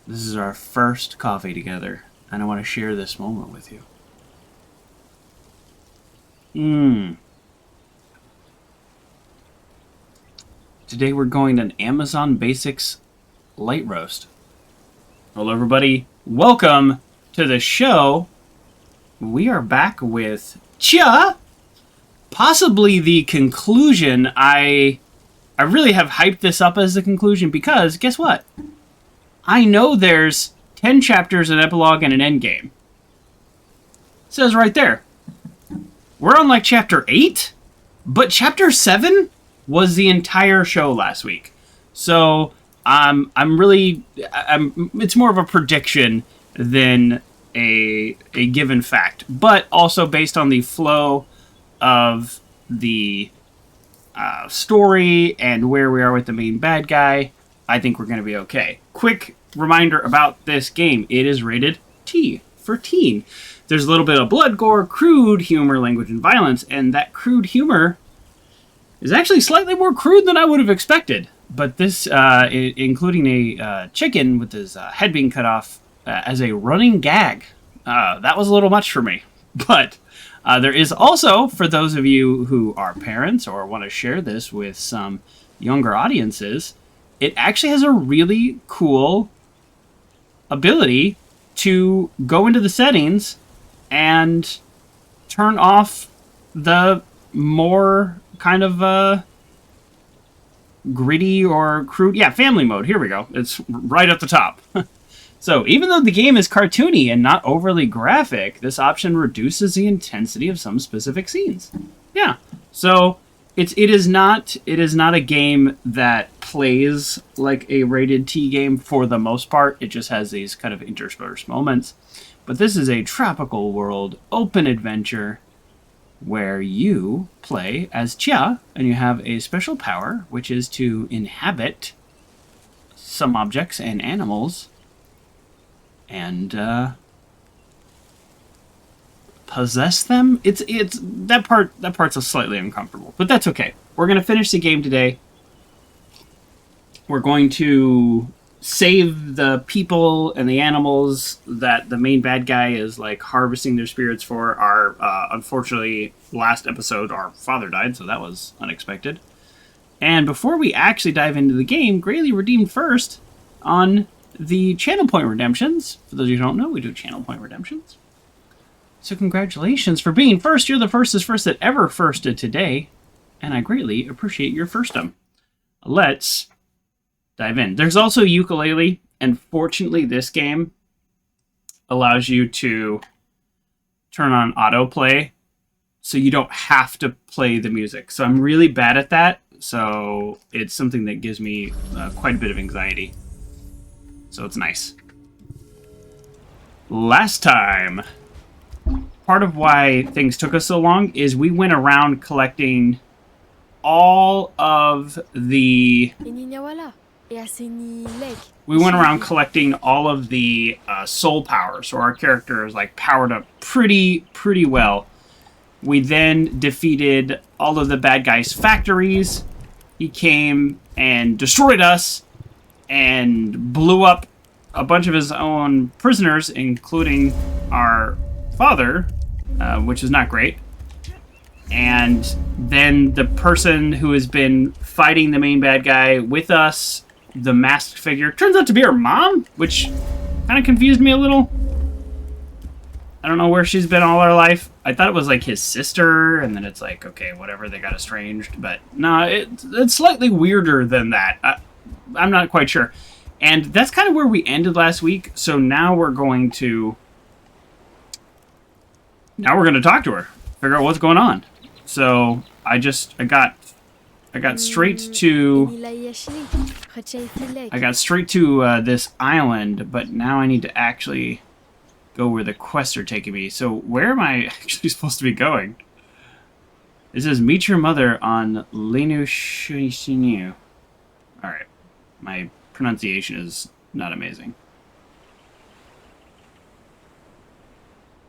This is our first coffee together, and I want to share this moment with you. Today we're going an Amazon Basics light roast. Hello everybody, welcome to the show. We are back with Tchia. Possibly the conclusion. I really have hyped this up as the conclusion because guess what? I know there's 10 chapters, an epilogue, and an endgame. It says right there. We're on like chapter 8, but chapter 7 was the entire show last week. So it's more of a prediction than a given fact, but also based on the flow of the story and where we are with the main bad guy, I think we're going to be okay. Quick reminder about this game. It is rated T for teen. There's a little bit of blood, gore, crude humor, language, and violence, and that crude humor is actually slightly more crude than I would have expected. But this, including a chicken with his head being cut off as a running gag, that was a little much for me. But there is also, for those of you who are parents or want to share this with some younger audiences, it actually has a really cool ability to go into the settings and turn off the more kind of gritty or crude. Yeah, family mode. Here we go. It's right at the top. So even though the game is cartoony and not overly graphic, this option reduces the intensity of some specific scenes. Yeah. So it is not a game that plays like a rated T game for the most part. It just has these kind of interspersed moments. But this is a tropical world open adventure where you play as Tchia and you have a special power, which is to inhabit some objects and animals and possess them. It's that part's a slightly uncomfortable, but that's okay. We're gonna finish the game today. We're going to save the people and the animals that the main bad guy is like harvesting their spirits for. Our unfortunately last episode our father died, so that was unexpected. And before we actually dive into the game, greatly redeemed first on the channel point redemptions. For those of you who don't know, we do channel point redemptions. So congratulations for being first. You're the first that ever firsted today, and I greatly appreciate your firstum. Let's dive in. There's also ukulele, and fortunately this game allows you to turn on autoplay, so you don't have to play the music. So I'm really bad at that, so it's something that gives me quite a bit of anxiety. So it's nice. Last time, part of why things took us so long is we went around collecting all of the... We went around collecting all of the soul power, so our character is like powered up pretty well. We then defeated all of the bad guys' factories. He came and destroyed us and blew up a bunch of his own prisoners, including our father, which is not great. And then the person who has been fighting the main bad guy with us, the masked figure, turns out to be her mom, which kind of confused me a little. I don't know where she's been all her life. I thought it was like his sister, and then it's like, okay, whatever, they got estranged. But no, it's slightly weirder than that. I'm not quite sure. And that's kind of where we ended last week. So now we're going to talk to her, figure out what's going on. So I got straight to this island, but now I need to actually go where the quests are taking me. So where am I actually supposed to be going? It says meet your mother on Lenushinyu. All right, my pronunciation is not amazing.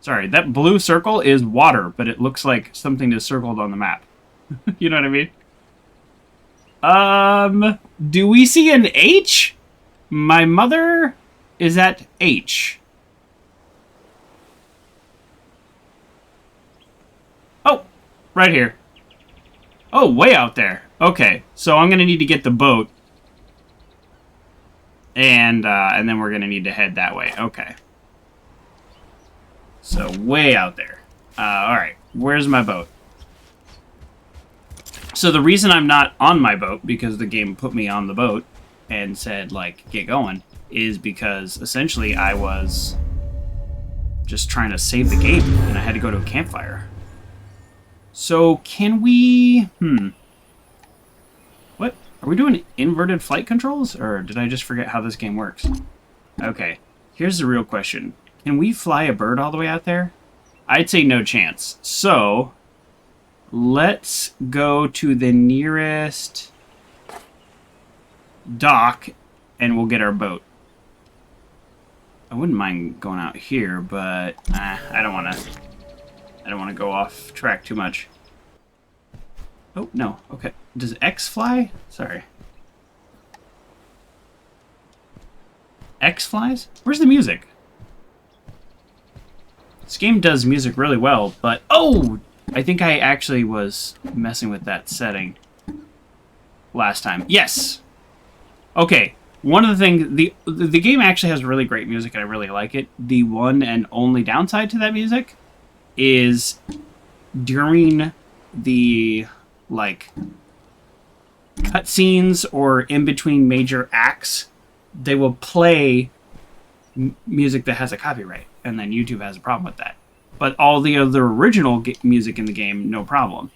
Sorry, that blue circle is water, but it looks like something is circled on the map. You know what I mean? Do we see an H? My mother is at H. Oh, right here. Oh, way out there. Okay, so I'm gonna need to get the boat, and then we're gonna need to head that way. Okay. So way out there. All right, where's my boat? So the reason I'm not on my boat, because the game put me on the boat and said, like, get going, is because essentially I was just trying to save the game, and I had to go to a campfire. So can we... What? Are we doing inverted flight controls, or did I just forget how this game works? Okay, here's the real question. Can we fly a bird all the way out there? I'd say no chance. So, let's go to the nearest dock, and we'll get our boat. I wouldn't mind going out here, but I don't want to go off track too much. Oh, no. Okay. Does X fly? Sorry. X flies? Where's the music? This game does music really well, but... Oh! I think I actually was messing with that setting last time. Yes! Okay. One of the things... The game actually has really great music, and I really like it. The one and only downside to that music is during the, like, cutscenes or in between major acts, they will play music that has a copyright, and then YouTube has a problem with that. But all the other original music in the game, no problem.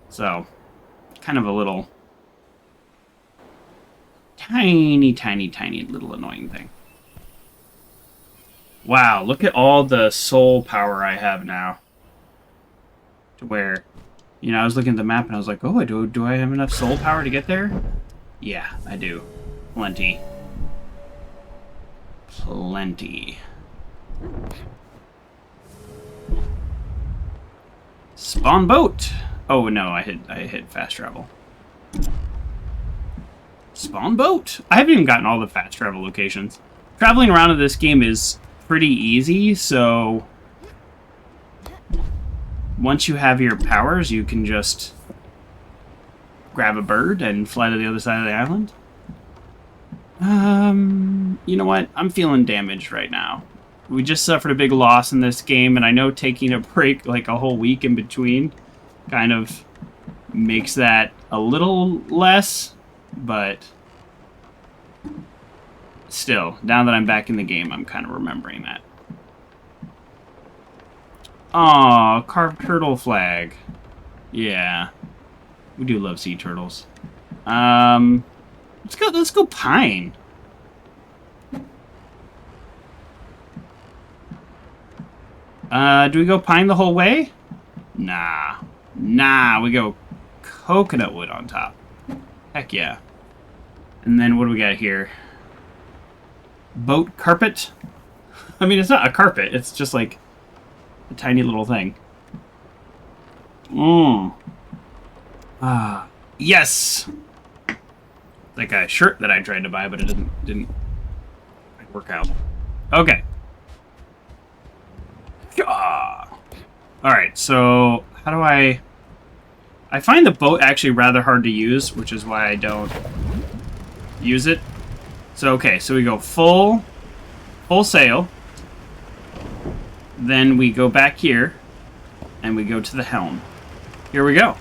So, kind of a little tiny, tiny, tiny little annoying thing. Wow, look at all the soul power I have now. To where, you know, I was looking at the map and I was like, oh, do I have enough soul power to get there? Yeah, I do. Plenty. Plenty. Spawn boat! Oh no, I hit fast travel. Spawn boat! I haven't even gotten all the fast travel locations. Traveling around in this game is pretty easy, so once you have your powers, you can just grab a bird and fly to the other side of the island. You know what? I'm feeling damaged right now. We just suffered a big loss in this game, and I know taking a break, like a whole week in between, kind of makes that a little less, but still, now that I'm back in the game, I'm kind of remembering that. Aw, carved turtle flag. Yeah. We do love sea turtles. Let's go pine. Do we go pine the whole way? Nah. Nah, we go coconut wood on top. Heck yeah. And then what do we got here? Boat carpet? I mean, it's not a carpet. It's just like a tiny little thing. Yes! Like a shirt that I tried to buy, but it didn't work out. Okay. Alright, so how do I find the boat actually rather hard to use, which is why I don't use it. So okay, so we go full sail. Then we go back here and we go to the helm. Here we go.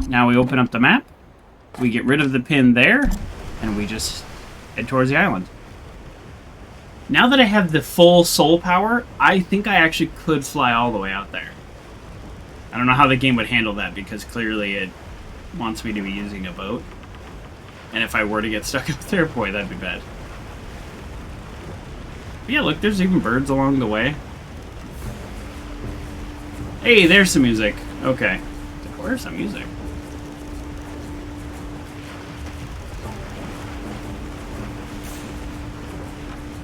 Now we open up the map. We get rid of the pin there and we just head towards the island. Now that I have the full soul power, I think I actually could fly all the way out there. I don't know how the game would handle that, because clearly it wants me to be using a boat. And if I were to get stuck up there, boy, that'd be bad. But yeah, look, there's even birds along the way. Hey, there's some music. Okay. Where's some music?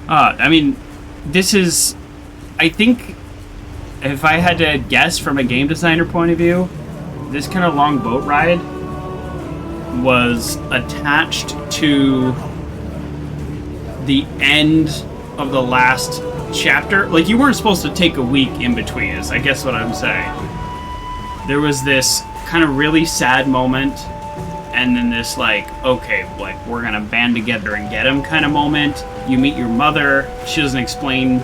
I mean, this is... I think if I had to guess from a game designer point of view, this kind of long boat ride was attached to the end of the last chapter. Like, you weren't supposed to take a week in between, is I guess what I'm saying. There was this kind of really sad moment, and then this, like, okay, like, we're gonna band together and get him kind of moment. You meet your mother, she doesn't explain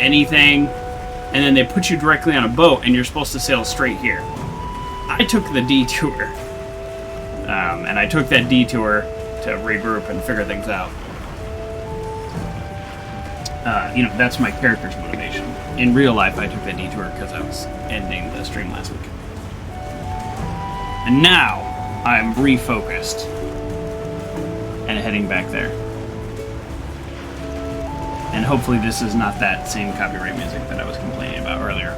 anything, and then they put you directly on a boat, and you're supposed to sail straight here. I took the detour, and I took that detour to regroup and figure things out. That's my character's motivation. In real life, I took that detour because I was ending the stream last week. And now, I'm refocused and heading back there. And hopefully this is not that same copyright music that I was complaining about earlier.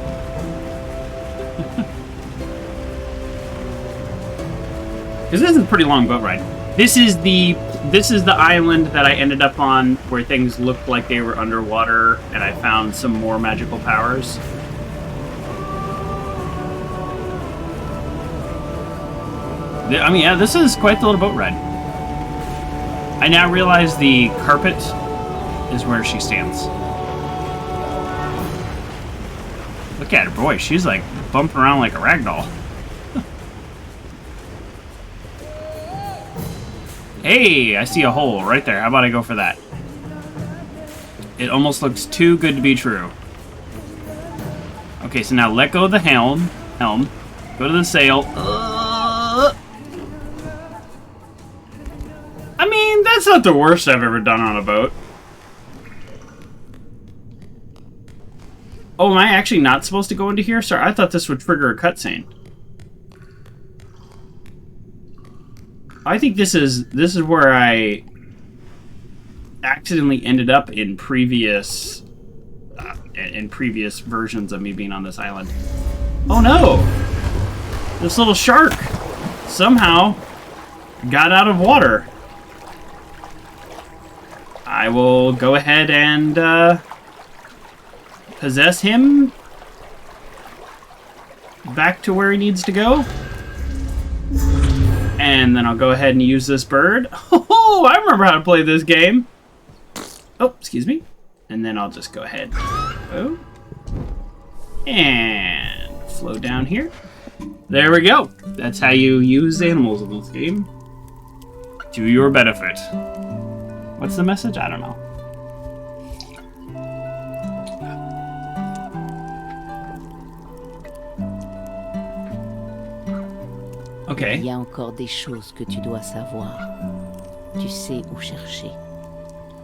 Because this is a pretty long boat ride. This is the island that I ended up on where things looked like they were underwater, and I found some more magical powers. I mean, yeah, this is quite the little boat ride. I now realize the carpet is where she stands. Look at her, boy, she's like bumping around like a ragdoll. Hey, I see a hole right there. How about I go for that? It almost looks too good to be true. Okay, so now let go of the helm. Go to the sail. I mean, that's not the worst I've ever done on a boat. Oh, am I actually not supposed to go into here? Sorry, I thought this would trigger a cutscene. I think this is where I accidentally ended up in previous versions of me being on this island. Oh no! This little shark somehow got out of water. I will go ahead and possess him back to where he needs to go. And then I'll go ahead and use this bird. Oh, I remember how to play this game. Oh, excuse me. And then I'll just go ahead. Oh. And flow down here. There we go. That's how you use animals in this game. To your benefit. What's the message? I don't know. Okay. Il y a encore des choses que tu dois savoir. Tu sais où chercher.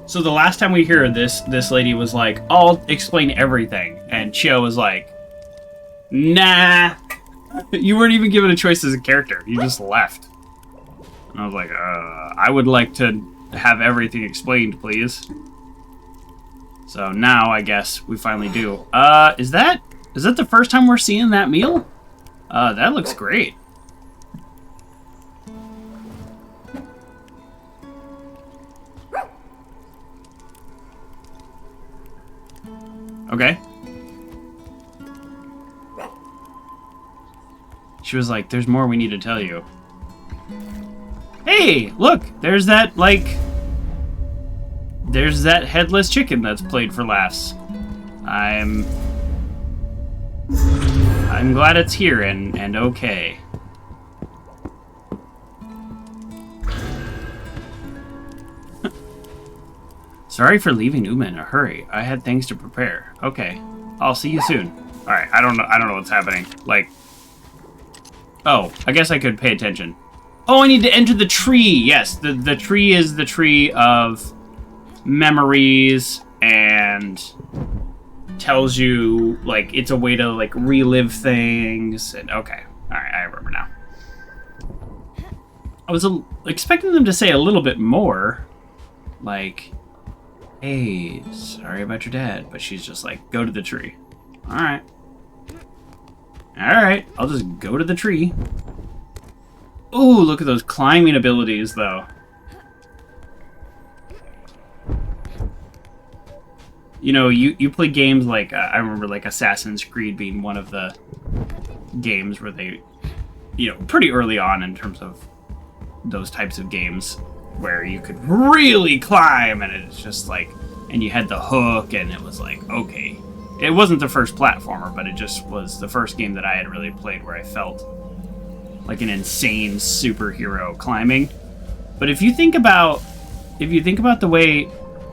So the last time we hear this lady was like, I'll explain everything. And Tchia was like, nah. You weren't even given a choice as a character. You just left. And I was like, I would like to have everything explained, please. So now I guess we finally do. Is that the first time we're seeing that meal? That looks great. Okay. She was like, there's more we need to tell you. Hey, look, there's that headless chicken that's played for laughs. I'm glad it's here and okay. Sorry for leaving Uma in a hurry. I had things to prepare. Okay. I'll see you soon. Alright, I don't know what's happening. Like, oh, I guess I could pay attention. Oh, I need to enter the tree. Yes, the tree is the tree of memories and tells you, like, it's a way to, like, relive things. And okay. Alright, I remember now. I was expecting them to say a little bit more. Like, hey, sorry about your dad. But she's just like, go to the tree. Alright. Alright, I'll just go to the tree. Ooh, look at those climbing abilities, though. You know, you play games like, I remember like Assassin's Creed being one of the games where they, you know, pretty early on in terms of those types of games, where you could really climb, and it's just like, and you had the hook, and it was like, okay. It wasn't the first platformer, but it just was the first game that I had really played where I felt like an insane superhero climbing. But if you think about the way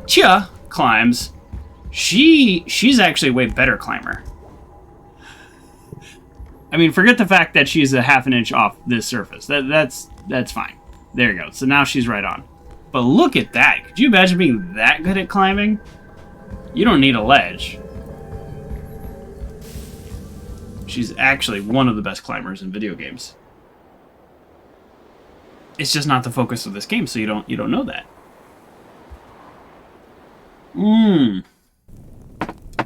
Tchia climbs, she's actually a way better climber. I mean, forget the fact that she's a half an inch off this surface. That's fine. There you go. So now she's right on. But look at that. Could you imagine being that good at climbing? You don't need a ledge. She's actually one of the best climbers in video games. It's just not the focus of this game, so you don't know that.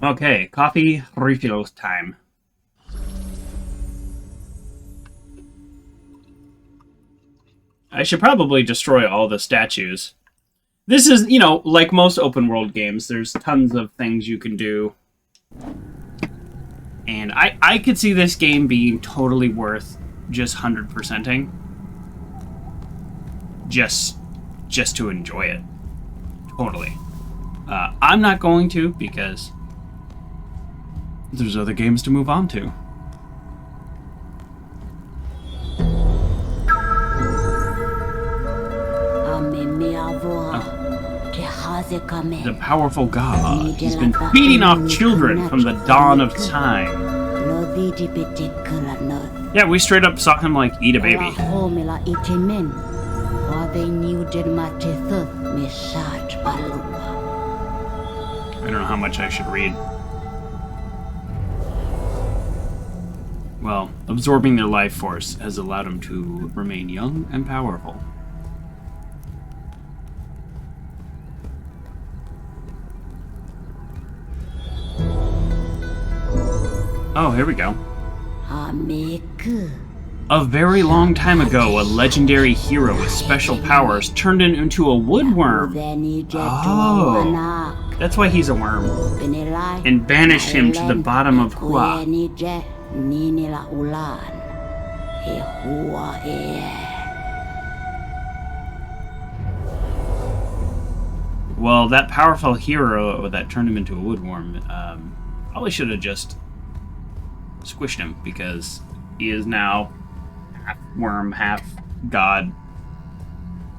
Okay, coffee refill time. I should probably destroy all the statues. This is, you know, like most open world games, there's tons of things you can do. And I could see this game being totally worth just 100%ing. Just to enjoy it. Totally. I'm not going to, because there's other games to move on to. The powerful god. He's been feeding off children from the dawn of time. Yeah, we straight up saw him, like, eat a baby. I don't know how much I should read. Well, absorbing their life force has allowed him to remain young and powerful. Oh, here we go. A very long time ago, a legendary hero with special powers turned into a woodworm. Oh, that's why he's a worm. And banished him to the bottom of Hua. Well, that powerful hero that turned him into a woodworm probably should have just squished him, because he is now half worm, half god,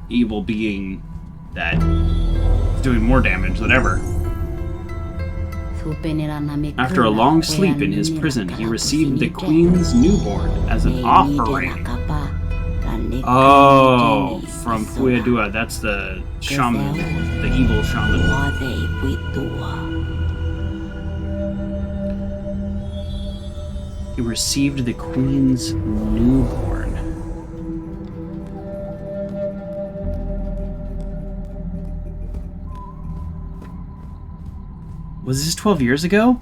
evil being that is doing more damage than ever. After a long sleep in his prison, he received the queen's newborn as an offering. Oh, from Puya, that's the shaman, the evil shaman. He received the queen's newborn. Was this 12 years ago?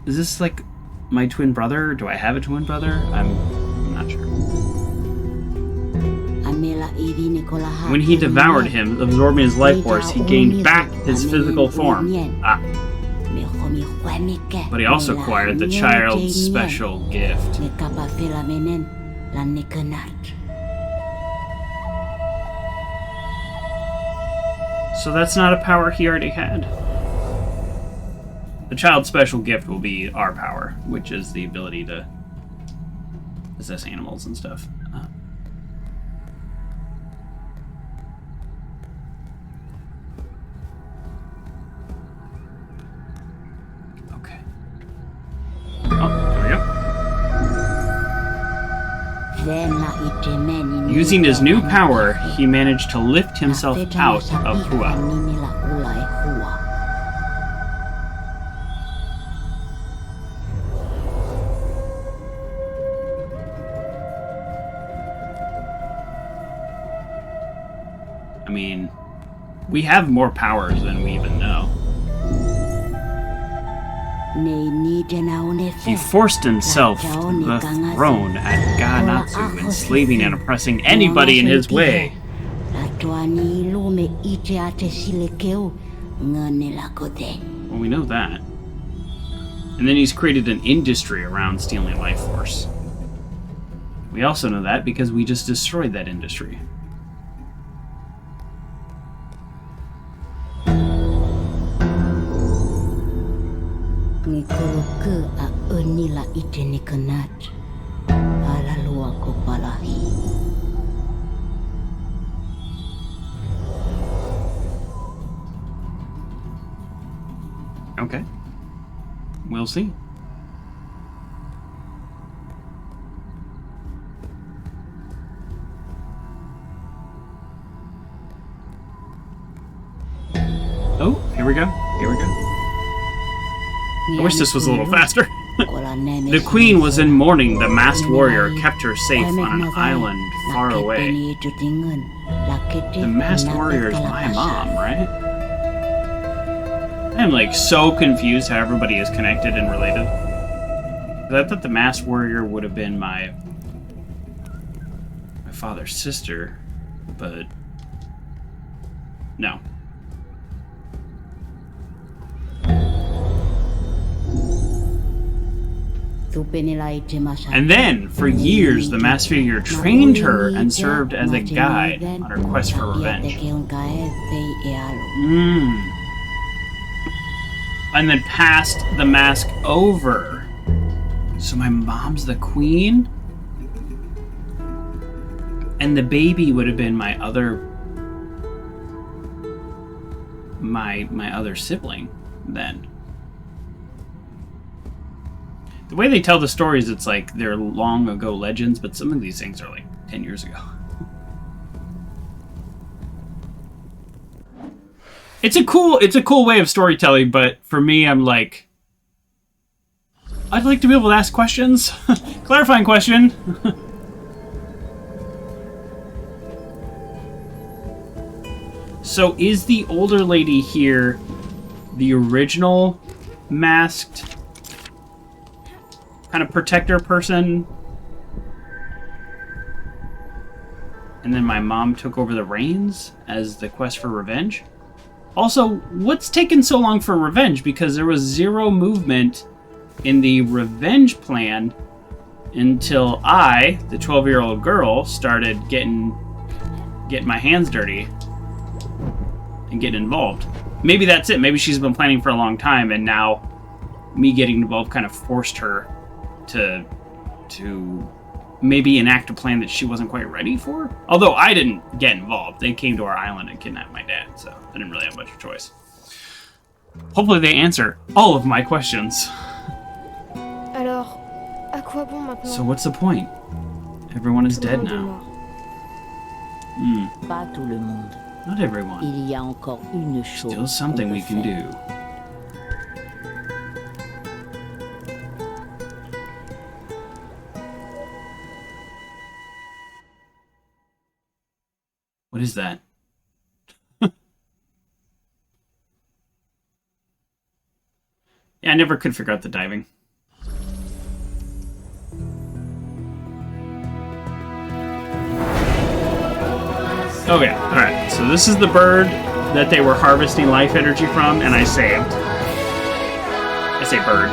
Is this like my twin brother? Do I have a twin brother? I'm not sure. When he devoured him, absorbing his life force, he gained back his physical form. Ah. But he also acquired the child's special gift. So that's not a power he already had. The child's special gift will be our power, which is the ability to possess animals and stuff. Using his new power, he managed to lift himself out of Hua. I mean, we have more powers than we even know. He forced himself to the throne at Ganatsu, enslaving and oppressing anybody in his way. Well, we know that. And then he's created an industry around stealing life force. We also know that because we just destroyed that industry. ngikoloke a onila itene kanat. Ala lua ko palahi. Okay. We'll see. Oh, here we go. Here we go. I wish this was a little faster. The queen was in mourning. The masked warrior kept her safe on an island far away. The masked warrior is my mom, right? I'm like so confused how everybody is connected and related. I thought the masked warrior would have been my father's sister, but no. And then, for years, the masked figure trained her and served as a guide on her quest for revenge. And then passed the mask over. So my mom's the queen? And the baby would have been my other sibling then. The way they tell the stories, it's like they're long ago legends, but some of these things are like 10 years ago. It's a cool way of storytelling, but for me, I'm like, I'd like to be able to ask questions. Clarifying question. So is the older lady here the original masked kind of protector person? And then my mom took over the reins as the quest for revenge? Also, what's taken so long for revenge? Because there was zero movement in the revenge plan until I, the 12-year-old girl, started getting my hands dirty and getting involved. Maybe that's it. Maybe she's been planning for a long time, and now me getting involved kind of forced her to maybe enact a plan that she wasn't quite ready for. Although I didn't get involved. They came to our island and kidnapped my dad, so I didn't really have much of a choice. Hopefully they answer all of my questions. Alors, à quoi bon maintenant? So what's the point? Everyone is dead now. Pas tout le monde. Not everyone. Il y a encore une chose. Still something we can do. What is that? Yeah, I never could figure out the diving. Oh yeah, alright. So this is the bird that they were harvesting life energy from, and I saved. I say bird.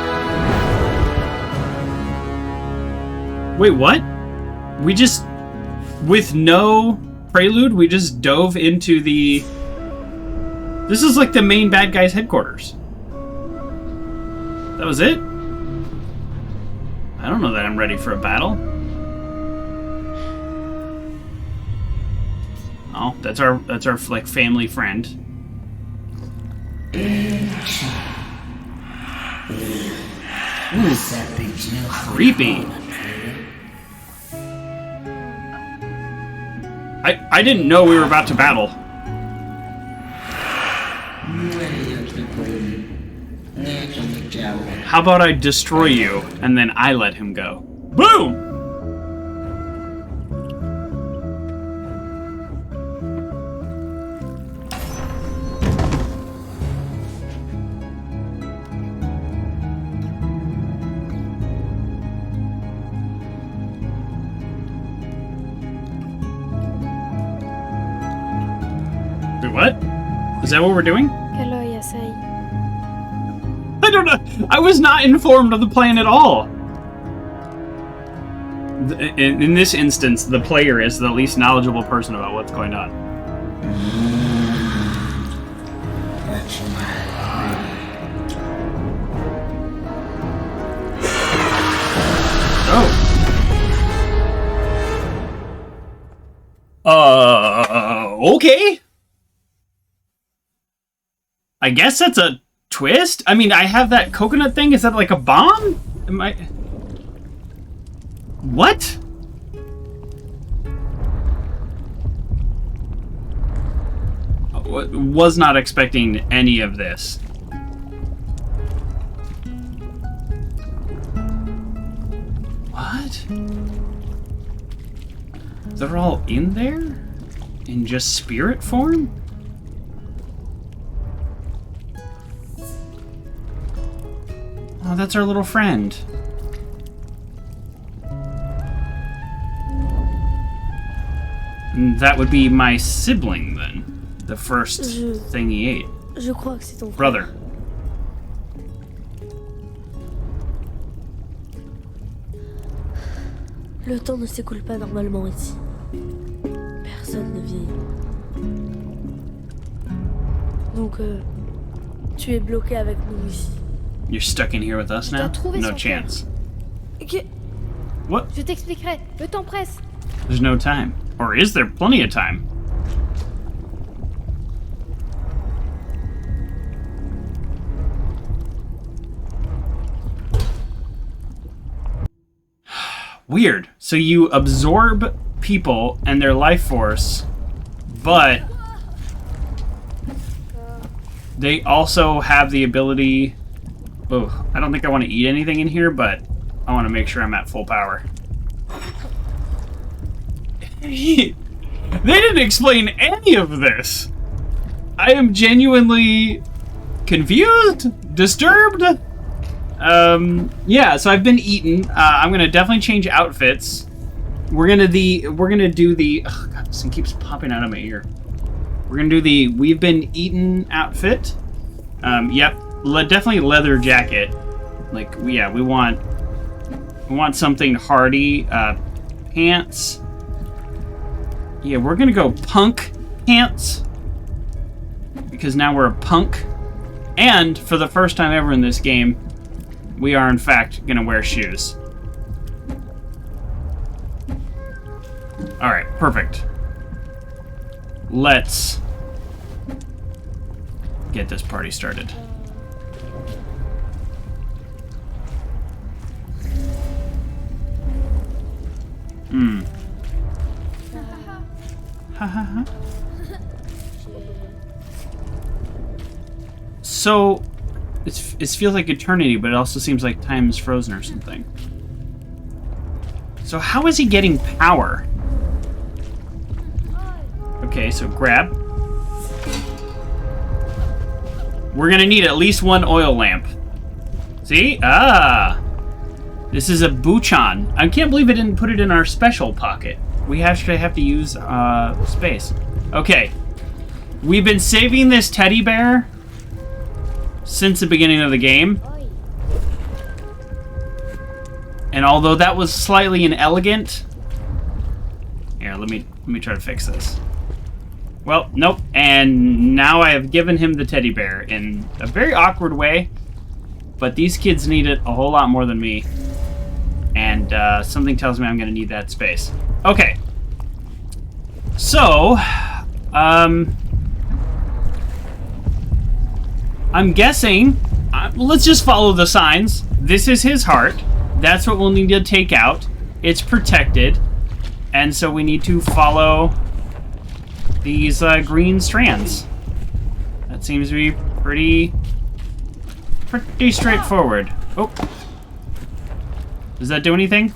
Wait, what? We just... with no prelude, we just dove into the... This is like the main bad guy's headquarters. That was it? I don't know that I'm ready for a battle. Oh, that's our like family friend. Ooh, creepy. I didn't know we were about to battle. How about I destroy you, and then I let him go? Boom! Wait, what? Is that what we're doing? Kaloy, essaye. I don't know. I was not informed of the plan at all. In this instance, the player is the least knowledgeable person about what's going on. Okay. I guess that's a twist. I mean, I have that coconut thing. Is that like a bomb? Am I... What? Was not expecting any of this. What? They're all in there? In just spirit form? Oh, that's our little friend. And that would be my sibling, then. The first thing he ate. Je crois que c'est ton frère. Brother. Le temps ne s'écoule pas normalement ici. Personne ne vieillit. Donc, tu es bloqué avec nous ici. You're stuck in here with us now? No chance. Ok. What? Je t'expliquerai. Le temps presse. There's no time. Or is there plenty of time? Weird. So you absorb people and their life force, but they also have the ability... Oh, I don't think I want to eat anything in here, but I want to make sure I'm at full power. They didn't explain any of this. I am genuinely confused, disturbed. Yeah, so I've been eaten. I'm gonna definitely change outfits. We're gonna do the... Oh god, this thing keeps popping out of my ear. We're gonna do the we've been eaten outfit. Yep, definitely leather jacket. Like, yeah, we want something hardy. Pants. Yeah, we're gonna go punk pants. Because now we're a punk. And, for the first time ever in this game, we are in fact gonna wear shoes. Alright, perfect. Let's get this party started. Ha ha ha. So, it feels like eternity, but it also seems like time is frozen or something. So how is he getting power? Okay, so grab. We're gonna need at least one oil lamp. See? Ah! This is a Buchan. I can't believe it didn't put it in our special pocket. We actually have to use space. Okay. We've been saving this teddy bear since the beginning of the game. And although that was slightly inelegant... Here, let me try to fix this. Well, nope. And now I have given him the teddy bear in a very awkward way. But these kids need it a whole lot more than me. And something tells me I'm going to need that space. Okay. So, I'm guessing, let's just follow the signs. This is his heart. That's what we'll need to take out. It's protected. And so we need to follow these green strands. That seems to be pretty straightforward. Oh. Does that do anything?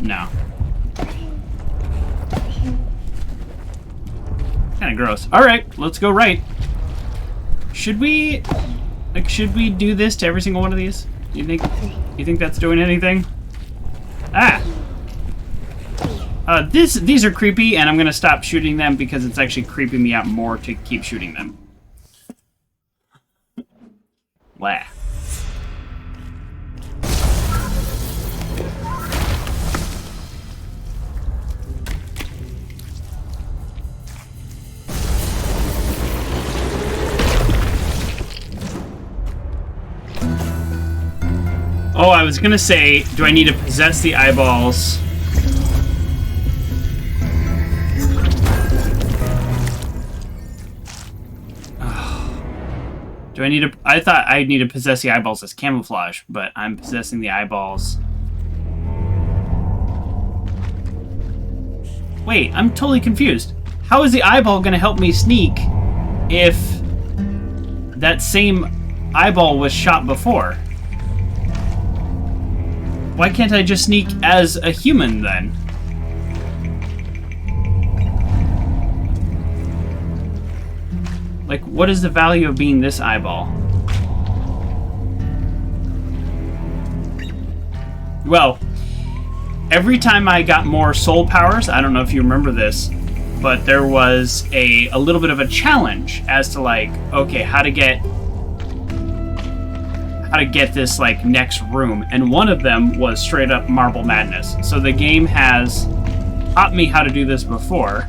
No. Kind of gross. All right, let's go right. Should we do this to every single one of these? You think that's doing anything? Ah. These are creepy, and I'm gonna stop shooting them because it's actually creeping me out more to keep shooting them. Wah. Oh, I was gonna say, do I need to possess the eyeballs? Do I need to... I thought I need to possess the eyeballs as camouflage, but I'm possessing the eyeballs. Wait, I'm totally confused. How is the eyeball going to help me sneak if that same eyeball was shot before? Why can't I just sneak as a human then? Like, what is the value of being this eyeball? Well, every time I got more soul powers, I don't know if you remember this, but there was a little bit of a challenge as to like, okay, how to get this like next room, and one of them was straight up Marble Madness. So the game has taught me how to do this before.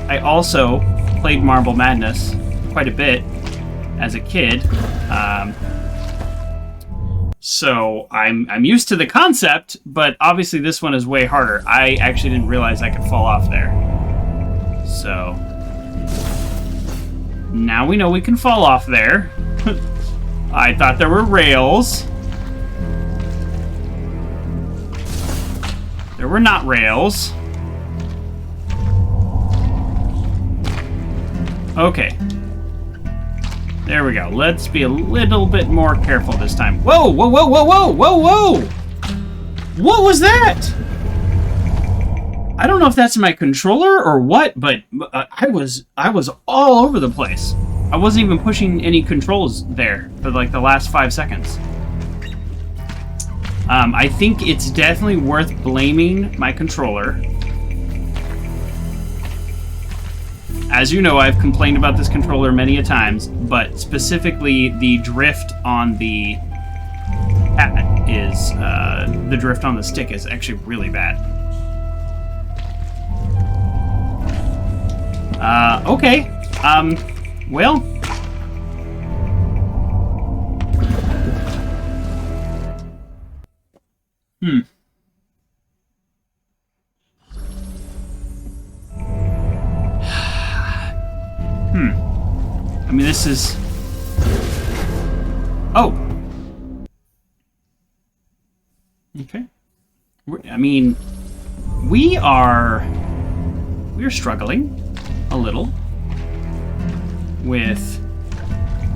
I also played Marble Madness quite a bit as a kid, so I'm used to the concept, but obviously this one is way harder. I actually didn't realize I could fall off there. So now we know we can fall off there. I thought there were rails. There were not rails. Okay. There we go. Let's be a little bit more careful this time. Whoa, whoa, whoa, whoa, whoa, whoa, whoa! What was that? I don't know if that's my controller or what, but I was all over the place. I wasn't even pushing any controls there for like the last 5 seconds. I think it's definitely worth blaming my controller. As you know, I've complained about this controller many a times, but specifically the drift on the pad is, the drift on the stick is actually really bad. Okay. Well... I mean, this is... Oh! Okay. I mean, we're struggling a little with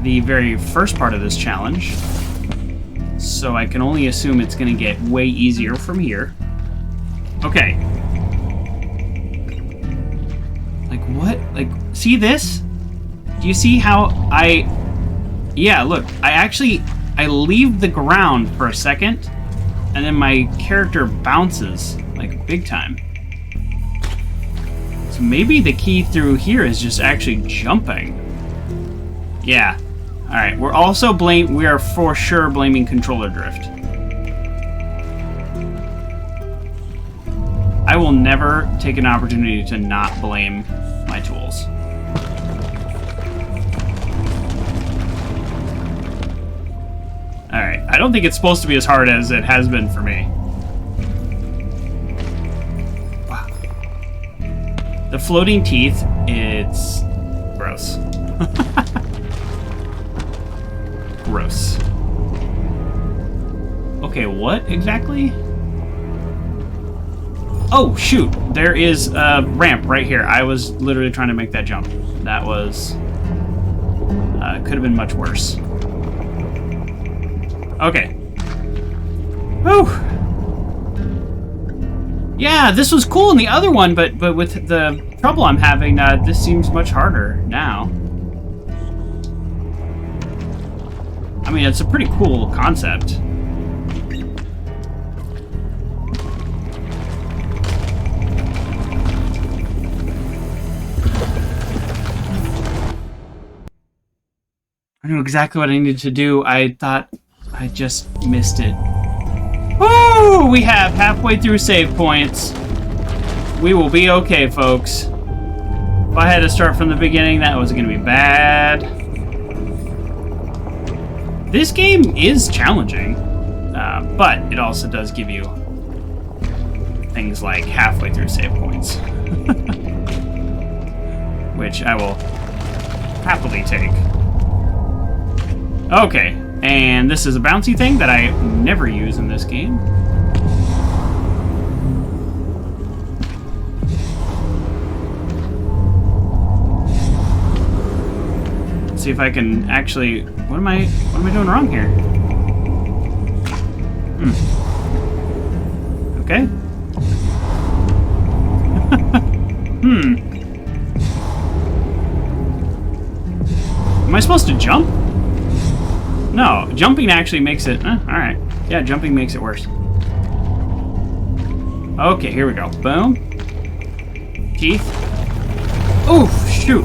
the very first part of this challenge, so I can only assume it's going to get way easier from here. Okay. Like, what? Like, see this? Do you see how I... Yeah, look, I leave the ground for a second, and then my character bounces, like, big time. So maybe the key through here is just actually jumping. Yeah. Alright, we are for sure blaming controller drift. I will never take an opportunity to not blame my tools. Alright, I don't think it's supposed to be as hard as it has been for me. Wow. The floating teeth, it's gross. Gross. Okay, what exactly? Oh, shoot! There is a ramp right here. I was literally trying to make that jump. That was... could have been much worse. Okay. Whew! Yeah, this was cool in the other one, but with the trouble I'm having, this seems much harder now. I mean, it's a pretty cool concept. I knew exactly what I needed to do. I thought I just missed it. Woo! We have halfway through save points. We will be okay, folks. If I had to start from the beginning, that was going to be bad. This game is challenging, but it also does give you things like halfway through save points. Which I will happily take. Okay, and this is a bouncy thing that I never use in this game. Let's see if I can actually... What am I doing wrong here? Okay. Am I supposed to jump? No, jumping actually makes it... alright. Yeah, jumping makes it worse. Okay, here we go. Boom. Teeth. Oof, shoot.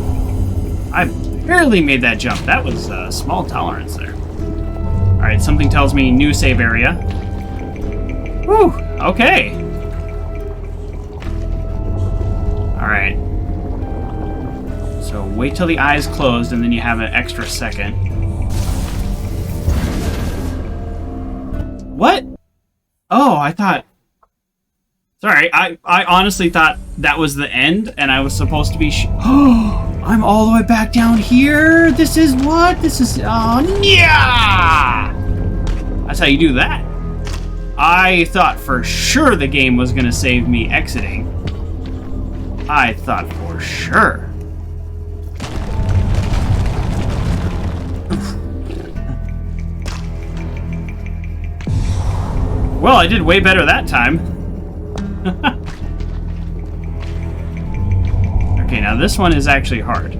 I barely made that jump. That was a small tolerance there. Alright, something tells me new save area. Whew, okay. Alright. So wait till the eyes closed and then you have an extra second. What? Oh, I thought... Sorry, I honestly thought that was the end and I was supposed to be... Oh, I'm all the way back down here? This is what? This is... Oh, yeah! That's how you do that. I thought for sure the game was going to save me exiting. I thought for sure. Well, I did way better that time. Okay, now this one is actually hard.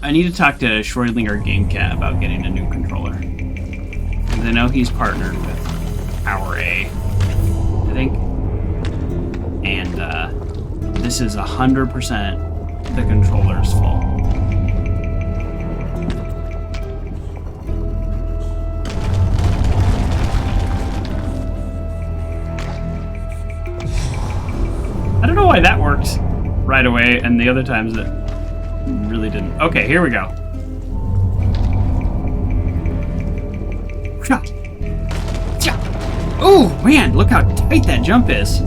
I need to talk to Schroedlinger GameCat about getting a new controller. Because I know he's partnered with Power A, I think. And this is 100% the controller's fault. I don't know why that worked right away and the other times it really didn't. Okay, here we go. Oh, man, look how tight that jump is.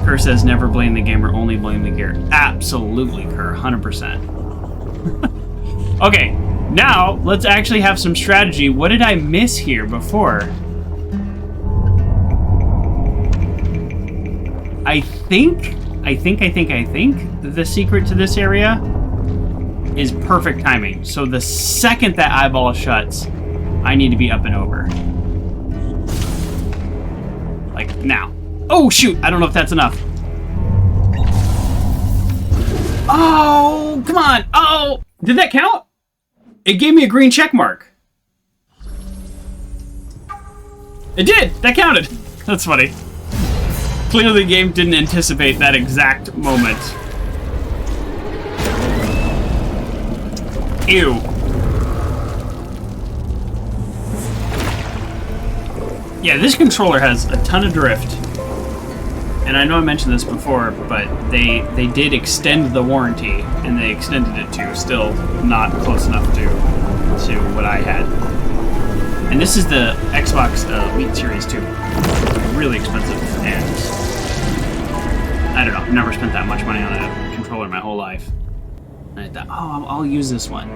Kerr says never blame the gamer, only blame the gear. Absolutely, Kerr, 100%. Okay, now let's actually have some strategy. What did I miss here before? I think the secret to this area is perfect timing. So the second that eyeball shuts, I need to be up and over. Like now. Oh shoot, I don't know if that's enough. Oh, come on. Oh, did that count? It gave me a green check mark. It did, that counted. That's funny. Clearly the game didn't anticipate that exact moment. Ew. Yeah, this controller has a ton of drift. And I know I mentioned this before, but they did extend the warranty, and they extended it to still not close enough to what I had. And this is the Xbox Elite Series 2. Really expensive, and I don't know, I've never spent that much money on a controller in my whole life. And I thought, oh, I'll use this one.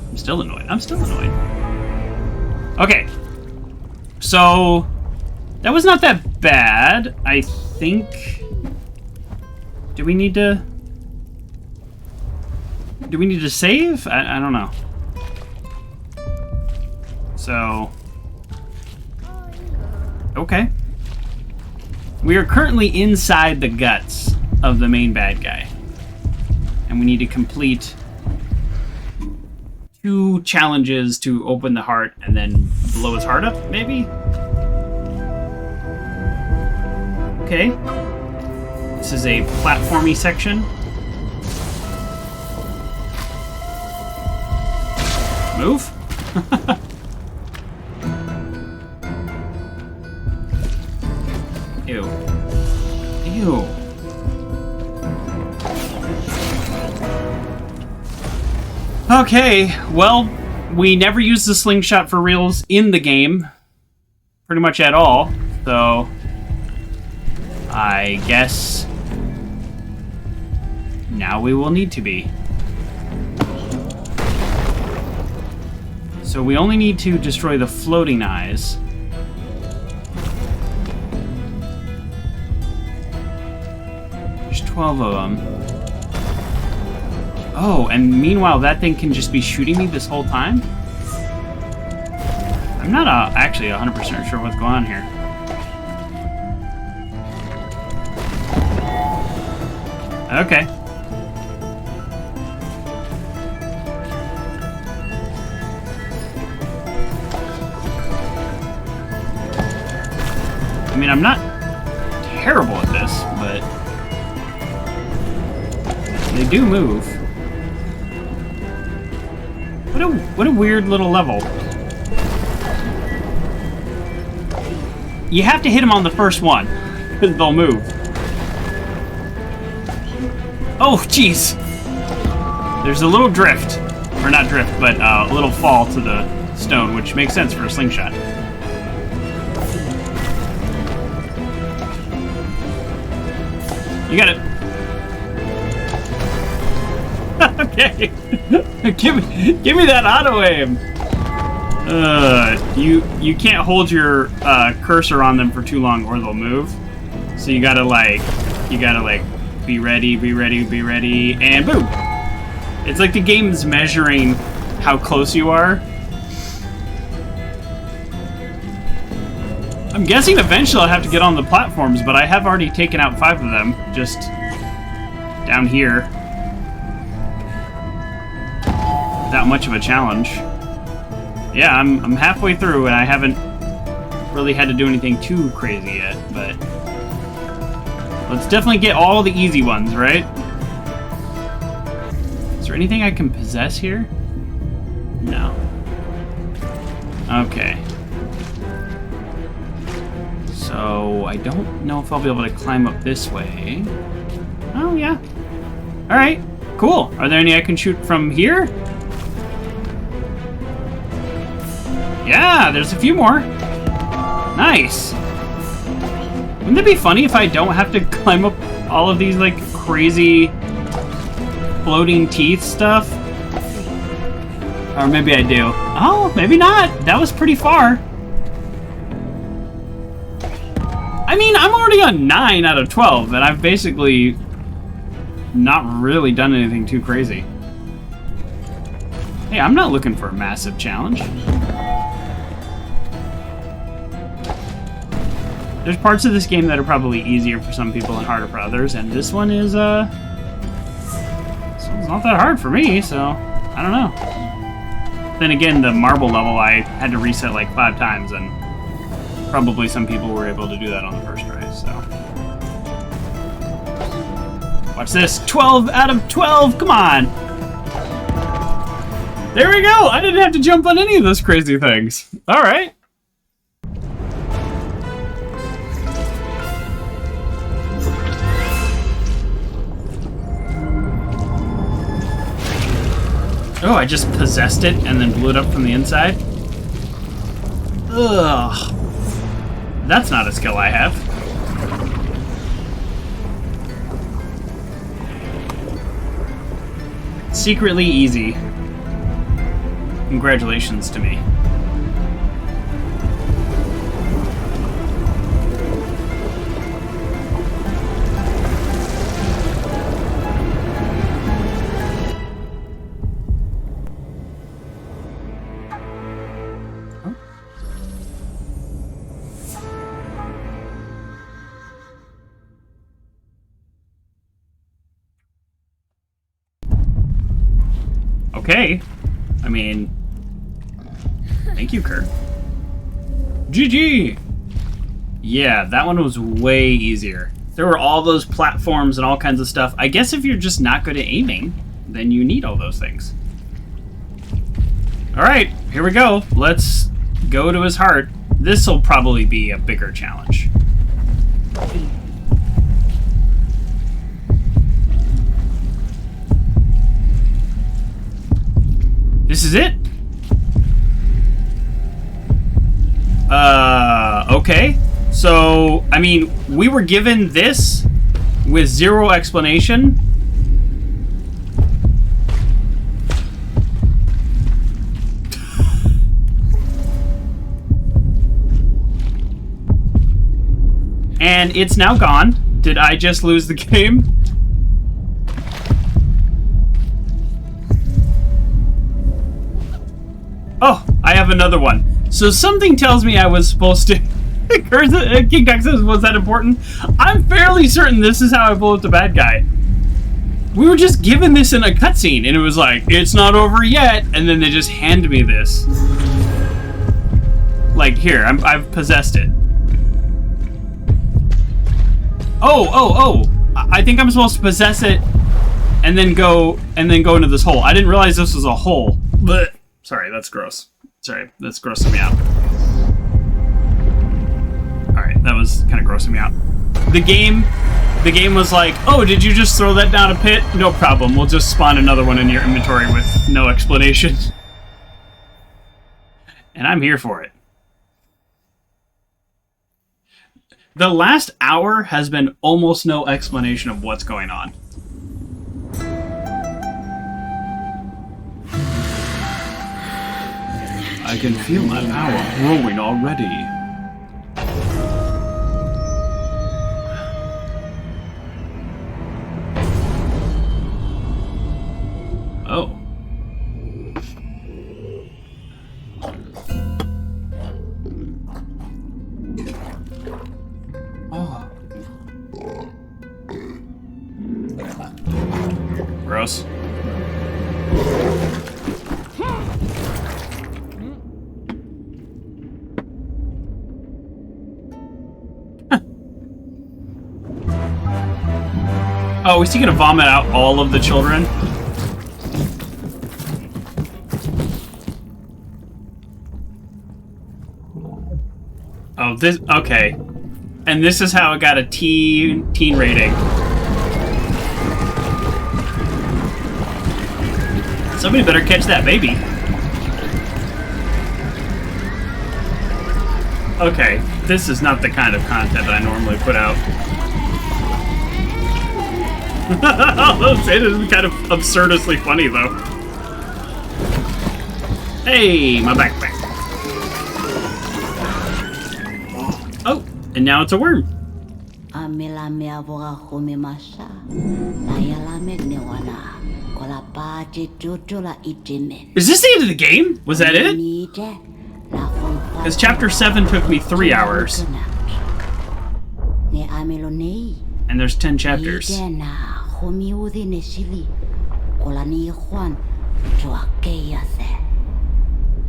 I'm still annoyed. Okay. So, that was not that bad, I think. Do we need to save? I don't know. So, okay. We are currently inside the guts of the main bad guy. And we need to complete 2 challenges to open the heart and then blow his heart up, maybe? Okay. This is a platformy section. Move? Ew. Ew. Okay, well, we never used the slingshot for reals in the game. Pretty much at all. So, I guess now we will need to be. So we only need to destroy the floating eyes. There's 12 of them. Oh, and meanwhile that thing can just be shooting me this whole time? I'm not actually 100% sure what's going on here. Okay. I mean, I'm not terrible at this, but they do move. What a weird little level. You have to hit them on the first one, because they'll move. Oh, jeez. There's a little drift. Or not drift, but a little fall to the stone, which makes sense for a slingshot. You got it. Okay. give me that auto aim. You can't hold your cursor on them for too long or they'll move. So you gotta be ready, and boom. It's like the game's measuring how close you are. I'm guessing eventually I'll have to get on the platforms, but I have already taken out 5 of them, just down here. Without much of a challenge. Yeah, I'm halfway through and I haven't really had to do anything too crazy yet, but let's definitely get all the easy ones, right? Is there anything I can possess here? No. Okay. So, I don't know if I'll be able to climb up this way. Oh, yeah. Alright, cool. Are there any I can shoot from here? Yeah, there's a few more. Nice. Wouldn't it be funny if I don't have to climb up all of these, like, crazy floating teeth stuff? Or maybe I do. Oh, maybe not. That was pretty far. I mean, I'm already on 9 out of 12, and I've basically not really done anything too crazy. Hey, I'm not looking for a massive challenge. There's parts of this game that are probably easier for some people and harder for others, and this one is, this one's not that hard for me, so I don't know. Then again, the marble level I had to reset like 5 times, and probably some people were able to do that on the first try, so. Watch this, 12 out of 12, come on! There we go, I didn't have to jump on any of those crazy things. All right. Oh, I just possessed it and then blew it up from the inside? Ugh. That's not a skill I have. Secretly easy. Congratulations to me. Okay. I mean, thank you, Kurt. GG! Yeah, that one was way easier. There were all those platforms and all kinds of stuff. I guess if you're just not good at aiming, then you need all those things. Alright, here we go. Let's go to his heart. This'll probably be a bigger challenge. This is it? Okay. So, I mean, we were given this with zero explanation. And it's now gone. Did I just lose the game? Oh, I have another one. So something tells me I was supposed to... King Duck says, was that important? I'm fairly certain this is how I blow up the bad guy. We were just given this in a cutscene, and it was like, it's not over yet, and then they just hand me this. Like, here, I've possessed it. Oh! I think I'm supposed to possess it, and then go into this hole. I didn't realize this was a hole. Blech. Sorry, that's gross. Sorry, that's grossing me out. Alright, that was kind of grossing me out. The game was like, oh, did you just throw that down a pit? No problem, we'll just spawn another one in your inventory with no explanation. And I'm here for it. The last hour has been almost no explanation of what's going on. I can feel my power growing already. Oh. Oh. Gross. Oh, is he gonna vomit out all of the children? Oh, this... Okay. And this is how it got a teen rating. Somebody better catch that baby. Okay, this is not the kind of content that I normally put out. It is kind of absurdistly funny, though. Hey, my backpack. Oh, and now it's a worm. Is this the end of the game? Was that it? Because chapter 7 took me 3 hours. And there's 10 chapters.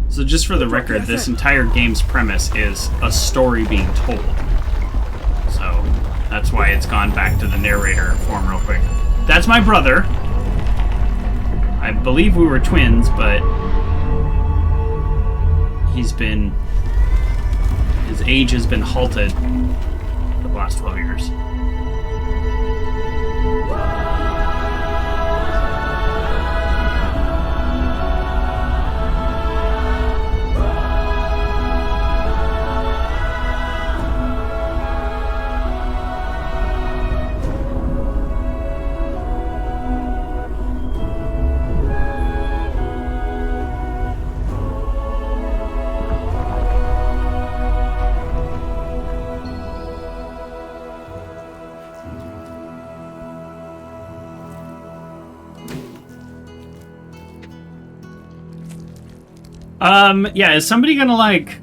So just for the record, this entire game's premise is a story being told. So that's why it's gone back to the narrator form real quick. That's my brother. I believe we were twins, but his age has been halted for the last 12 years. Yeah, is somebody gonna, like,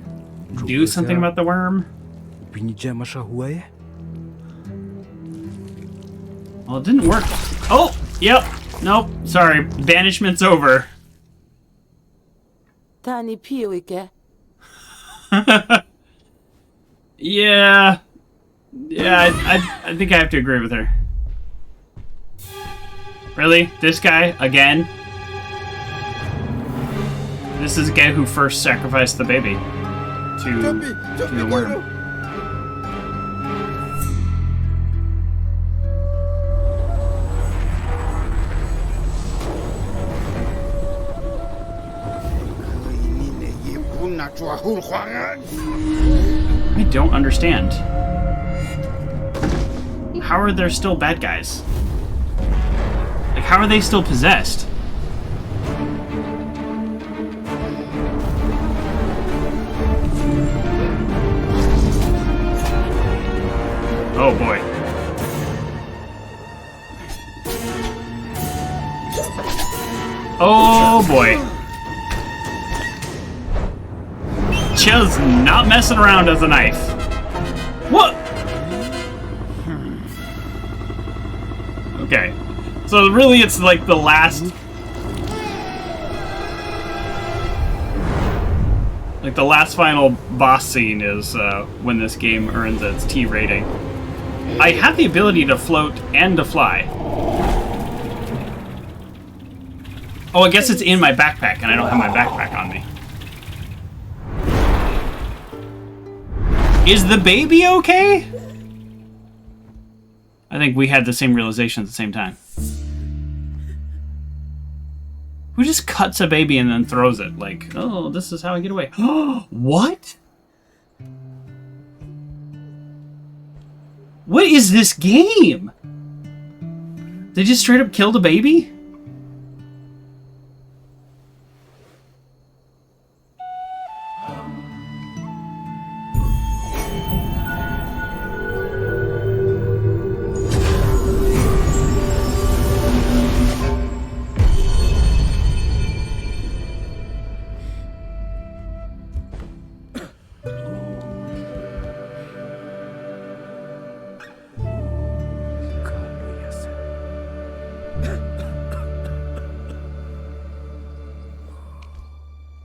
do something about the worm? Well, it didn't work. Oh! Yep. Nope. Sorry. Banishment's over. Yeah. Yeah, I think I have to agree with her. Really? This guy? Again? This is the guy who first sacrificed the baby to the worm. I don't understand. How are there still bad guys? Like, how are they still possessed? Oh boy. Oh boy. Tchia's not messing around as a knife. What? Okay. So really it's like the last... Like the last final boss scene is when this game earns its T rating. I have the ability to float and to fly. Oh, I guess it's in my backpack, and I don't have my backpack on me. Is the baby okay? I think we had the same realization at the same time. Who just cuts a baby and then throws it? Like, oh, this is how I get away. What? What is this game? They just straight up killed a baby?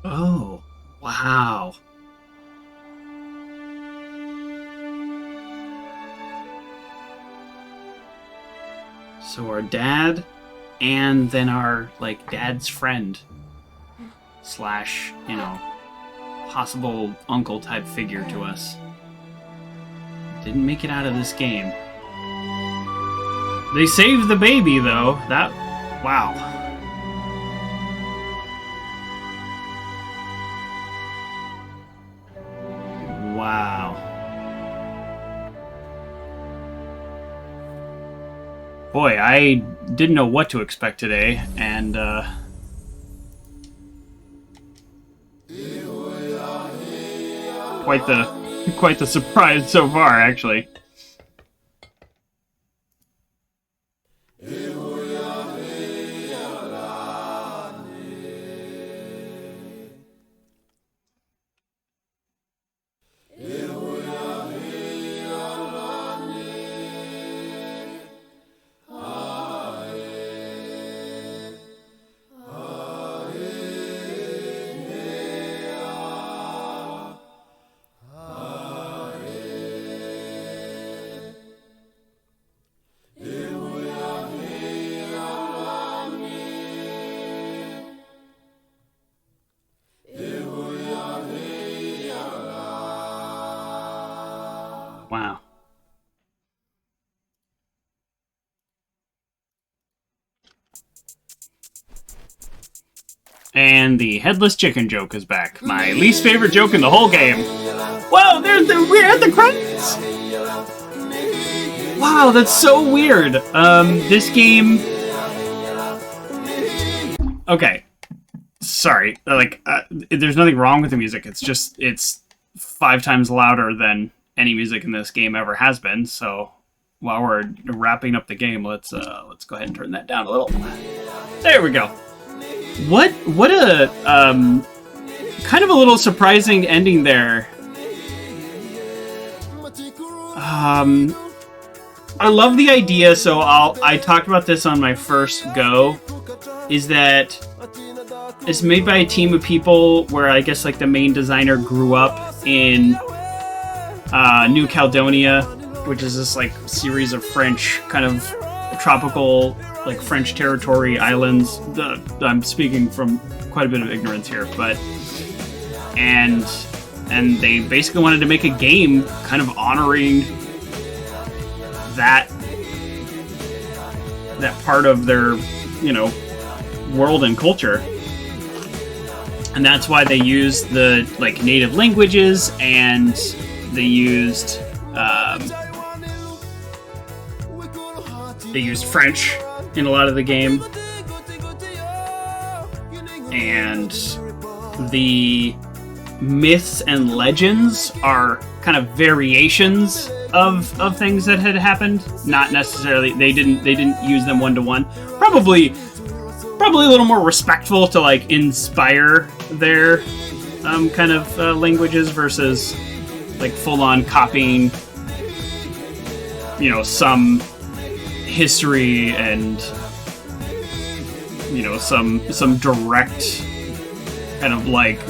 Oh, wow. So our dad, and then our, like, dad's friend, slash, you know, possible uncle type figure to us. Didn't make it out of this game. They saved the baby, though. That, wow. Wow. Boy, I didn't know what to expect today, and quite the surprise so far, actually. Wow. And the headless chicken joke is back. My least favorite joke in the whole game. Whoa, we're at the credits! Wow, that's so weird. This game... Okay. Sorry. Like, there's nothing wrong with the music. It's just, it's 5 times louder than any music in this game ever has been. So while we're wrapping up the game, let's go ahead and turn that down a little. There we go. What a kind of a little surprising ending there. I love the idea. So I talked about this on my first go. Is that it's made by a team of people where I guess like the main designer grew up in New Caledonia, which is this like series of French kind of tropical like French territory islands. I'm speaking from quite a bit of ignorance here, but and they basically wanted to make a game kind of honoring that part of their, you know, world and culture. And that's why they used the like native languages, and they used French in a lot of the game, and the myths and legends are kind of variations of things that had happened. Not necessarily they didn't use them one to one. Probably a little more respectful to like inspire their kind of languages versus like full on copying, you know, some history and, you know, some direct kind of like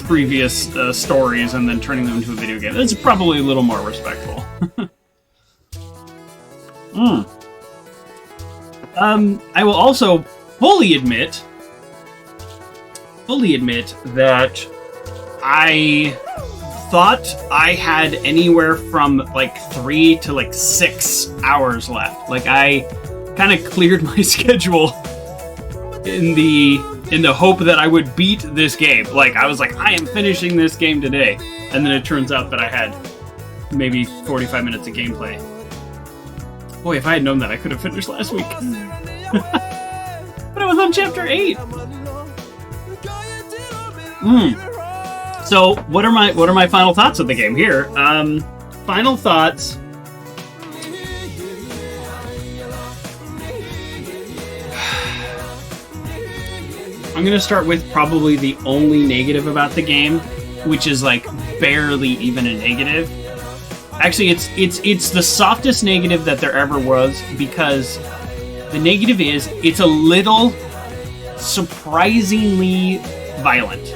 previous stories and then turning them into a video game. That's probably a little more respectful. I will also fully admit that I thought I had anywhere from like 3 to like 6 hours left. Like I kind of cleared my schedule in the hope that I would beat this game. Like I was like, I am finishing this game today, and then it turns out that I had maybe 45 minutes of gameplay. Boy, if I had known that, I could have finished last week. But I was on chapter 8. So what are my final thoughts of the game here? Final thoughts. I'm gonna start with probably the only negative about the game, which is like barely even a negative. Actually, it's the softest negative that there ever was, because the negative is it's a little surprisingly violent.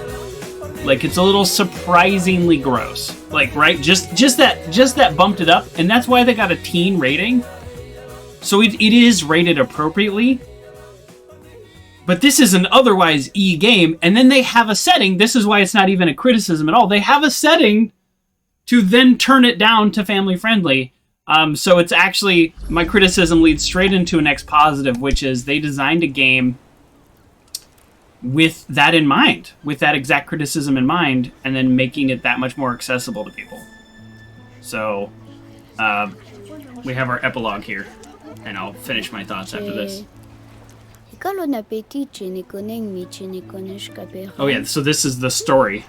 Like it's a little surprisingly gross. Like right, just that bumped it up, and that's why they got a teen rating. So it is rated appropriately. But this is an otherwise E game, and then they have a setting. This is why it's not even a criticism at all. They have a setting to then turn it down to family friendly. So it's actually, my criticism leads straight into a next positive, which is they designed a game with that in mind, with that exact criticism in mind, and then making it that much more accessible to people. So we have our epilogue here, and I'll finish my thoughts after this. Oh yeah, so this is the story.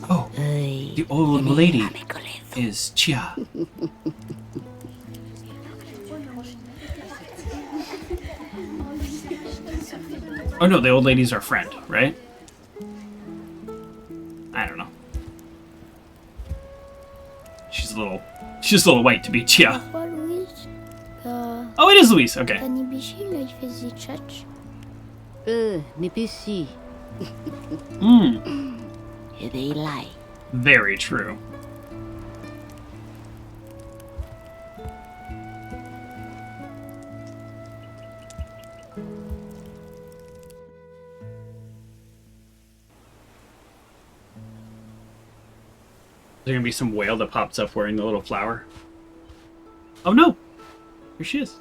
Oh, the old lady is Tchia. Oh no, the old lady's our friend, right? I don't know. She's a little white to be Tchia. Oh, it is Louise. Okay. Very true. Is there gonna be some whale that pops up wearing the little flower? Oh no! Here she is.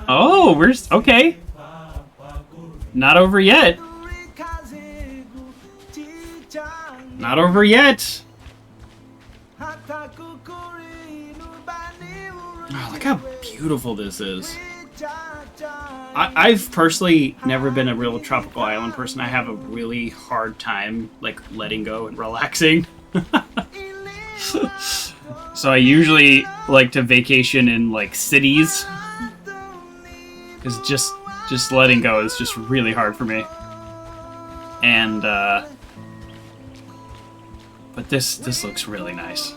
Oh, okay. Not over yet. Not over yet. Oh, look how beautiful this is. I've personally never been a real tropical island person. I have a really hard time like letting go and relaxing. So I usually like to vacation in like cities, because just letting go is just really hard for me. And but this looks really nice.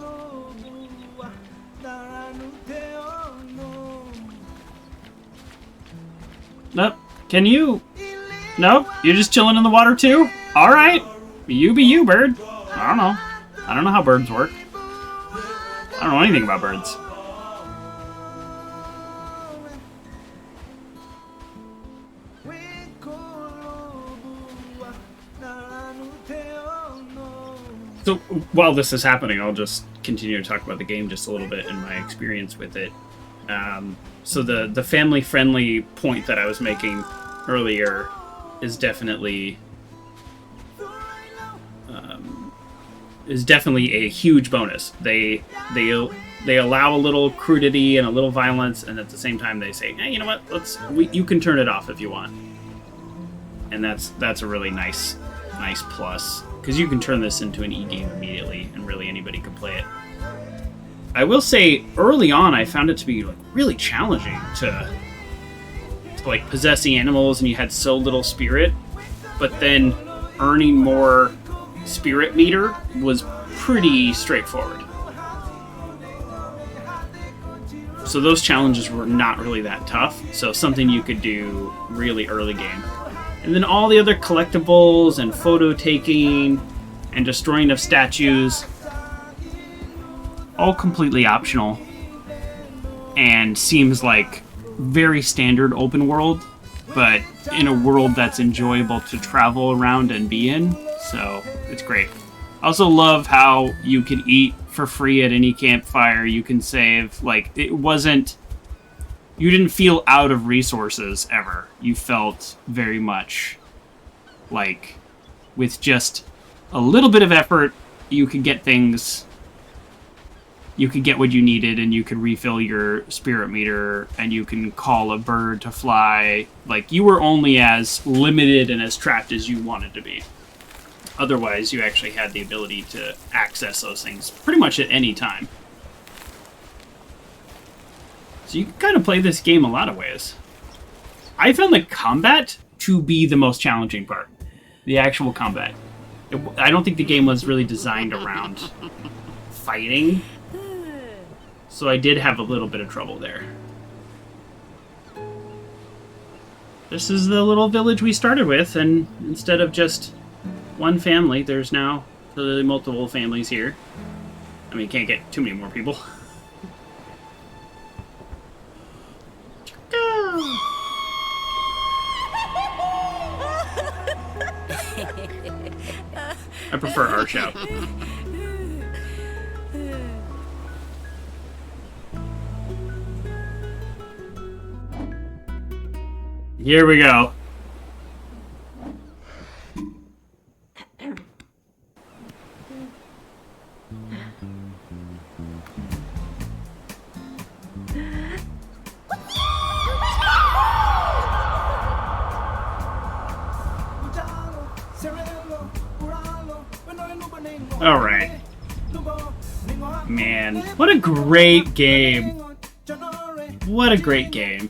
Nope. Can you? Nope. You're just chilling in the water too? Alright. You be you, bird. I don't know. I don't know how birds work. I don't know anything about birds. So while this is happening, I'll just continue to talk about the game just a little bit and my experience with it. So the family-friendly point that I was making earlier is definitely a huge bonus. They allow a little crudity and a little violence, and at the same time they say, hey, you know what? You can turn it off if you want, and that's a really nice plus, because you can turn this into an e-game immediately, and really anybody can play it. I will say, early on, I found it to be like really challenging to like possess the animals, and you had so little spirit. But then earning more spirit meter was pretty straightforward. So those challenges were not really that tough. So something you could do really early game. And then all the other collectibles and photo taking and destroying of statues, all completely optional, and seems like very standard open world, but in a world that's enjoyable to travel around and be in, so it's great. I also love how you can eat for free at any campfire, you can save, like, you didn't feel out of resources ever. You felt very much like with just a little bit of effort, you could get things. You could get what you needed, and you could refill your spirit meter, and you can call a bird to fly. Like, you were only as limited and as trapped as you wanted to be. Otherwise, you actually had the ability to access those things pretty much at any time. So you can kind of play this game a lot of ways. I found the combat to be the most challenging part. The actual combat. I don't think the game was really designed around fighting. So I did have a little bit of trouble there. This is the little village we started with, and instead of just one family, there's now clearly multiple families here. I mean, you can't get too many more people. I prefer our shout. Here we go. All right. Man, what a great game. What a great game.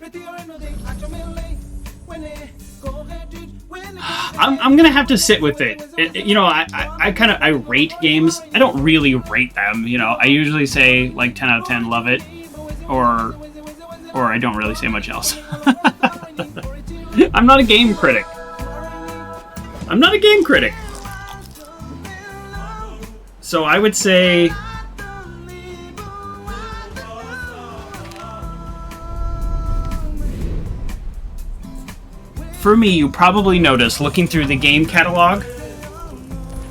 I'm gonna have to sit with it. You know, I rate games. I don't really rate them. You know, I usually say like 10 out of 10, love it, or I don't really say much else. I'm not a game critic. So I would say for me, you probably noticed looking through the game catalog.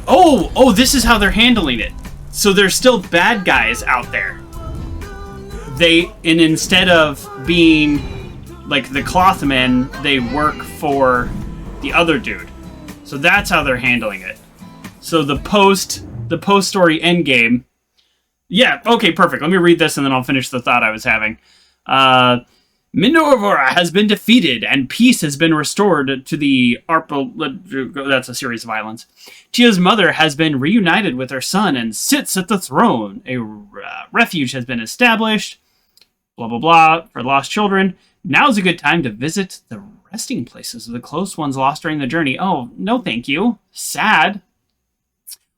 Oh, this is how they're handling it. So there's still bad guys out there. And instead of being like the Clothmen, they work for the other dude. So that's how they're handling it. So the post-story endgame. Yeah, okay, perfect. Let me read this and then I'll finish the thought I was having. Minorvora has been defeated and peace has been restored to the that's a series of islands. Tchia's mother has been reunited with her son and sits at the throne. A refuge has been established. Blah, blah, blah. For lost children. Now's a good time to visit the resting places of the close ones lost during the journey. Oh, no thank you. Sad.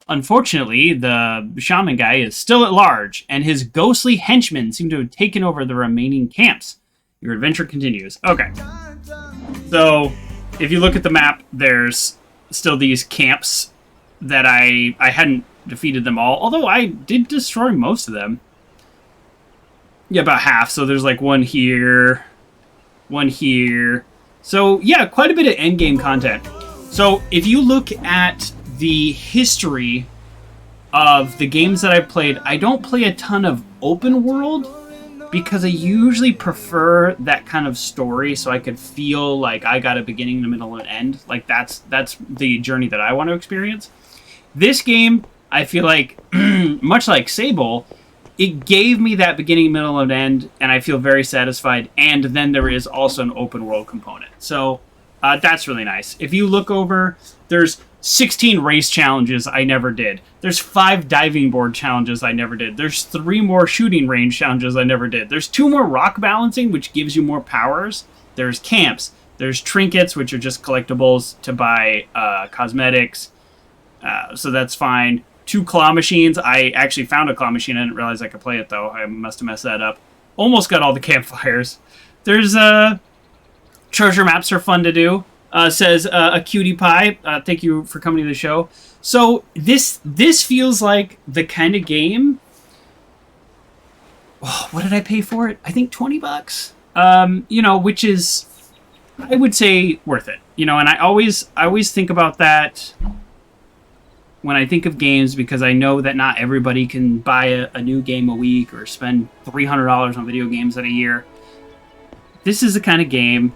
Unfortunately, the shaman guy is still at large, and his ghostly henchmen seem to have taken over the remaining camps. Your adventure continues. Okay. So, if you look at the map, there's still these camps that I hadn't defeated them all, although I did destroy most of them. Yeah, about half. So there's like one here, one here. So, yeah, quite a bit of endgame content. So, if you look at the history of the games that I've played, I don't play a ton of open world because I usually prefer that kind of story, so I could feel like I got a beginning, a middle, and end. Like that's the journey that I want to experience. This game, I feel like, much like Sable, it gave me that beginning, middle, and end, and I feel very satisfied. And then there is also an open world component, so that's really nice. If you look over, there's 16 race challenges I never did. There's 5 diving board challenges I never did. There's 3 more shooting range challenges I never did. There's 2 more rock balancing, which gives you more powers. There's camps. There's trinkets, which are just collectibles to buy cosmetics. So that's fine. 2 claw machines. I actually found a claw machine. I didn't realize I could play it, though. I must have messed that up. Almost got all the campfires. There's treasure maps are fun to do. Says a cutie pie. Thank you for coming to the show. So this feels like the kind of game. Oh, what did I pay for it? I think $20. Which is, I would say, worth it. And I always think about that when I think of games, because I know that not everybody can buy a new game a week or spend $300 on video games in a year. This is the kind of game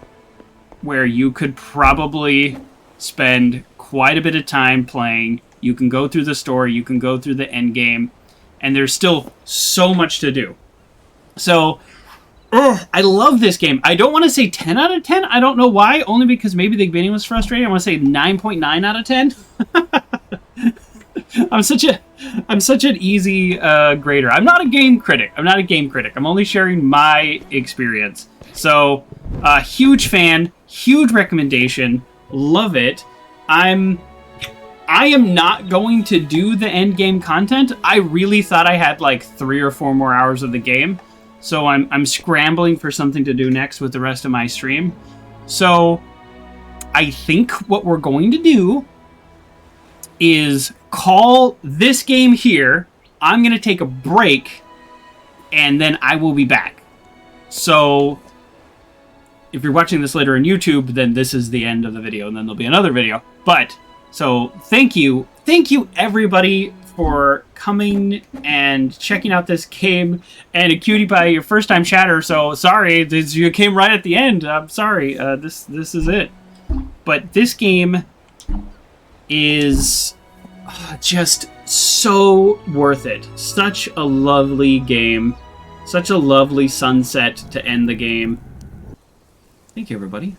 where you could probably spend quite a bit of time playing. You can go through the story, you can go through the end game, and there's still so much to do. So, I love this game. I don't want to say 10 out of 10. I don't know why, only because maybe the beginning was frustrating. I want to say 9.9 out of 10. I'm such an easy grader. I'm not a game critic. I'm only sharing my experience. So, huge fan, huge recommendation, love it. I am not going to do the end game content. I really thought I had like 3 or 4 more hours of the game, so I'm scrambling for something to do next with the rest of my stream. So, I think what we're going to do is call this game here. I'm going to take a break, and then I will be back. So, if you're watching this later on YouTube, then this is the end of the video, and then there'll be another video. But, so, thank you everybody for coming and checking out this game. And a cutie pie, your first time chatter, so sorry, you came right at the end. I'm sorry, this is it. But this game is just so worth it. Such a lovely game. Such a lovely sunset to end the game. Thank you, everybody.